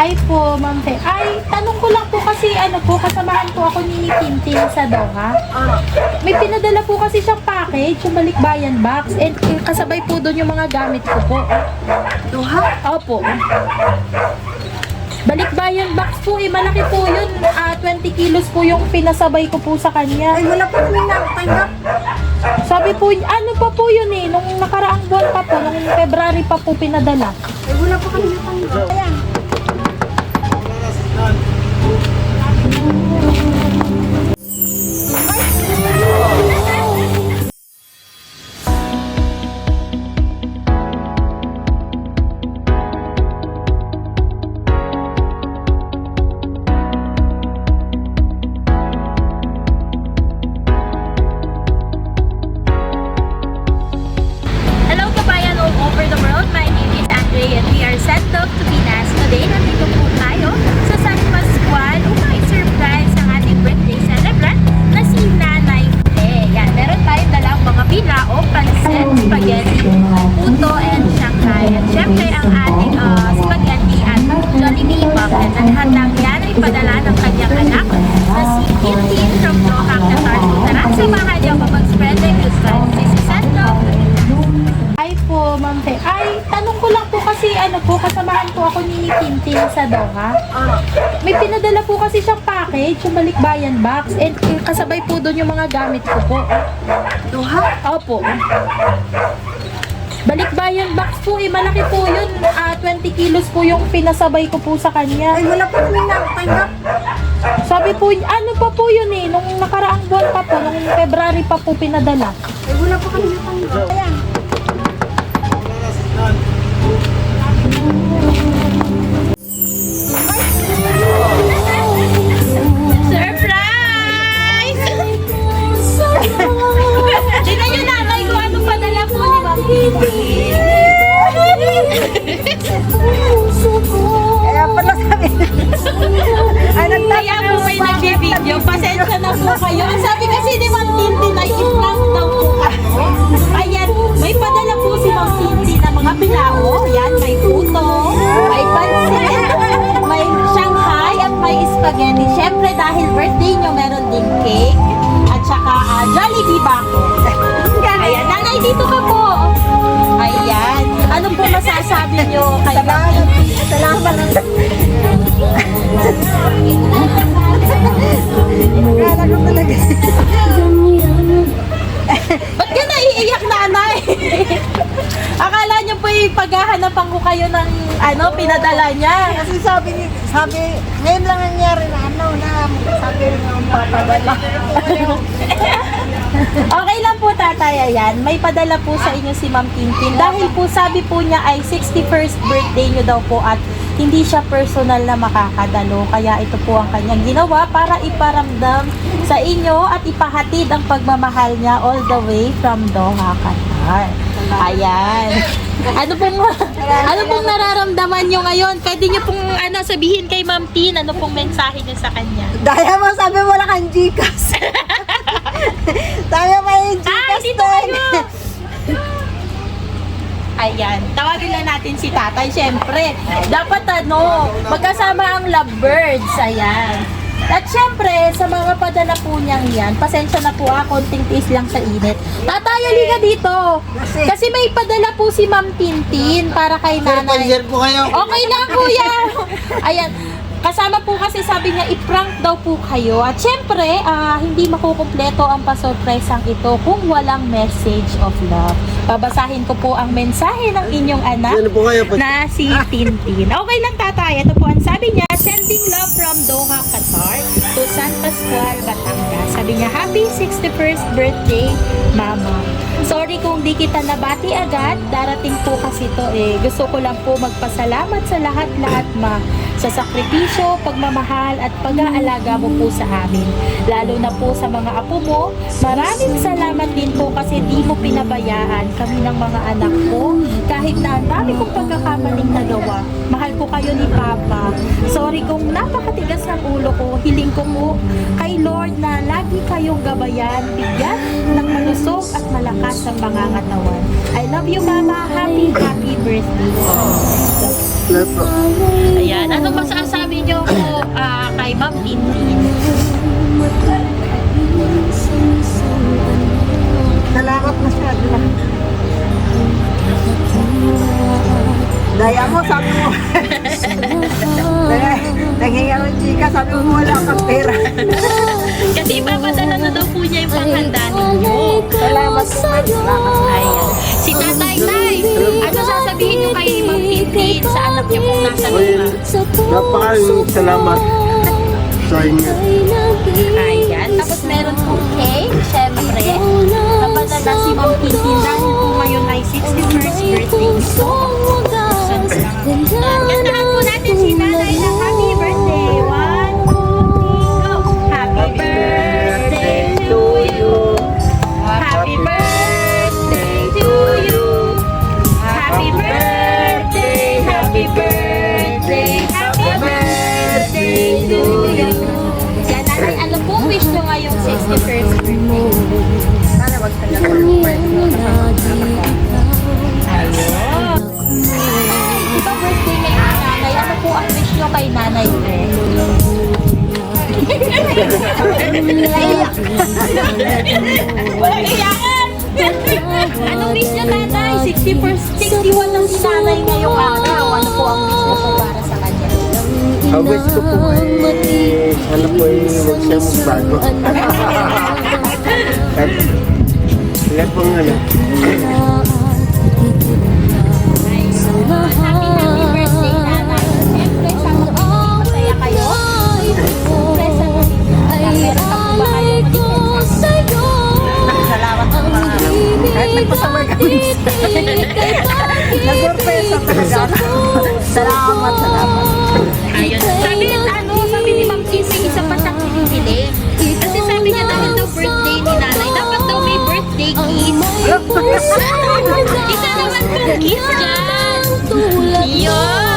Hi po, Ma'am Fe. Ay, tanong ko lang po kasi kasamahan po ako ni Tintin sa Doha. May pinadala po kasi siyang package, yung balikbayan box. And kasabay po doon yung mga gamit ko po. Doha? Opo. Balikbayan box po malaki po yun. 20 kilos po yung pinasabay ko po sa kanya. Ay, wala pa kami nakatanggap. Sabi po, ano pa po yun nung nakaraang buwan pa po, nung February pa po pinadala. Ay, wala pa kami nakatanggap. Ayan. Hello kabayan all over the world, my name is Andre and we are sent off to Pinas. Today, nandito po tayo sa San Pascual upang i-surprise ang ating birthday celebrant na si Nanay Fe. Yan, meron tayong dalang mga bilao, pansit, spaghetti, puto, and Shanghai. At syempre ang ating spaghetti at Jollibee bucket. At lahat ng yan ay padala ng kanyang anak na si Tintin from Doha, Qatar. So tara, samahan niyo ako mag-spread the news. This is sent off to Pinas. Hi po, Ma'am Fe. Ay, tanong ko lang po kasi kasamahan po ako ni Tintin sa Doha. May pinadala po kasi siyang package, yung balikbayan box. And kasabay po doon yung mga gamit ko po. Doha? Opo. Balikbayan box po malaki po yun. 20 kilos po yung pinasabay ko po sa kanya. Ay, wala pa kami nakatanggap. Sabi po, ano pa po yun nung nakaraang buwan pa po, nung February pa po pinadala. Ay, wala pa kami nakatanggap. Ayan. Surprise! Tignan nyo nanay kung anong padala po ni Ma'am Kitty. Kaya pala sabi. Ay, Kaya po may nag-video. Pasensya na po kayo. Ang sabi kasi ni Ma'am Tintin ay i-prank daw po ako. Ayan, may padala po si Ma'am Tintin na mga bilao. Yan, may puto, may pansit, may Shanghai, at may spaghetti. Siyempre, dahil birthday nyo, meron din cake. At saka Jollibee bucket. Ayan, nanay, dito ka po. Ayan. Ano po masasabi nyo kay Ma'am Tintin? Salamat. Akala ko talaga. Ba't ka naiiyak, nanay? Akala niyo po paghahanapan ko kayo ng pinadala niya. Kasi sabi, ngayon lang nangyari na sabi ng papadala. Okay lang po, tatay. Ayan, may padala po sa inyo si Ma'am Tintin. Dahil po sabi po niya ay 61st birthday niyo daw po at hindi siya personal na makakadalo. Kaya ito po ang kanyang ginawa para iparamdam sa inyo at ipahatid ang pagmamahal niya all the way from Doha, Qatar. Ayan. Ano pong nararamdaman niyo ngayon? Pwede niyo pong sabihin kay Ma'am Tin, ano pong mensahe niyo sa kanya? Dahil mo sabi wala kang Gcash. Sabi mo yung Gcash dito kayo! Ayan, tawagin lang natin si tatay. Siyempre, dapat magkasama ang lovebirds. Ayan. At syempre, sa mga padala po niyang yan, pasensya na po konting tiis lang sa init. Tatay, halika dito. Kasi may padala po si Ma'am Tintin para kay nanay. po kayo. Okay lang, kuya. Ayan. Kasama po kasi sabi niya, i-prank daw po kayo. At syempre, hindi makukumpleto ang pasurpresang ito kung walang message of love. Babasahin ko po ang mensahe ng inyong anak na si Tintin. Okay lang, tatay. Ito po ang sabi niya, sending love from Doha, Qatar to San Pascual, Batangas. Sabi niya, happy 61st birthday, Mama. Sorry kung di kita nabati agad. Darating po kasi ito Gusto ko lang po magpasalamat sa lahat-lahat, Ma. Sa sakripisyo, pagmamahal at pag-aalaga mo po sa amin. Lalo na po sa mga apo mo. Maraming salamat din po kasi di mo pinabayaan kami ng mga anak ko. Kahit na ang dami kong pagkakamaling nagawa. Mahal ko kayo ni Papa. Sorry kung napakatigas ng ulo ko. Hiling ko mo kay Lord na lagi kayong gabayan, bigyan ng malusog at malakas ang pangangatawan. I love you, Mama. Happy birthday. Ayan. Anong masasabi sabi mo wala kang pera. Kasi ipapadala na daw po niya yung panghanda ninyo. Salamat po, ma'am. Salamat. Ayan. Si Tatay Tay, ano sasabihin niyo kay Ma'am Tintin sa anak niyo kung nasa lupa? Napakaling salamat sa inyo. Ayan. Tapos meron po cake, syempre. Napadala si Ma'am Tintin dahil po ngayon ay 61st birthday nito. Kantahan po natin si Nanay ng happy birthday. 1, 2, 3, go! Happy birthday to you. Happy birthday to you. Happy birthday, happy birthday, happy birthday to you. Yan, Nanay, ano pong wish nyo ngayong 61st birthday? Sana wag ka lang mag-pwede. Ayun. Ito birthday ni Nanay. Ano po ang wish nyo kay Nanay ko? Walang iyakan! Anong wish nyo, Nanay? 61 lang si Nanay ngayong araw. Ano po ang wish nyo po para sa kanya? Ang wish ko po ay sana po ay huwag siya magbago. At lahat pong ano, Happy birthday, Nanay. Siyempre, sana po masaya kayo. Siyempre, sana meron pa po ba kayong Salamat po, ma'am. Kahit nagpasabay ka nag-orpesa talaga. Salamat, salamat. Ayun. Sabi ni Ma'am Kissy, isa pa siyang pinipili. Kasi sabi niya dahil daw birthday ni Nanay, dapat daw may birthday kiss. Isa naman pong kiss dyan. Yun!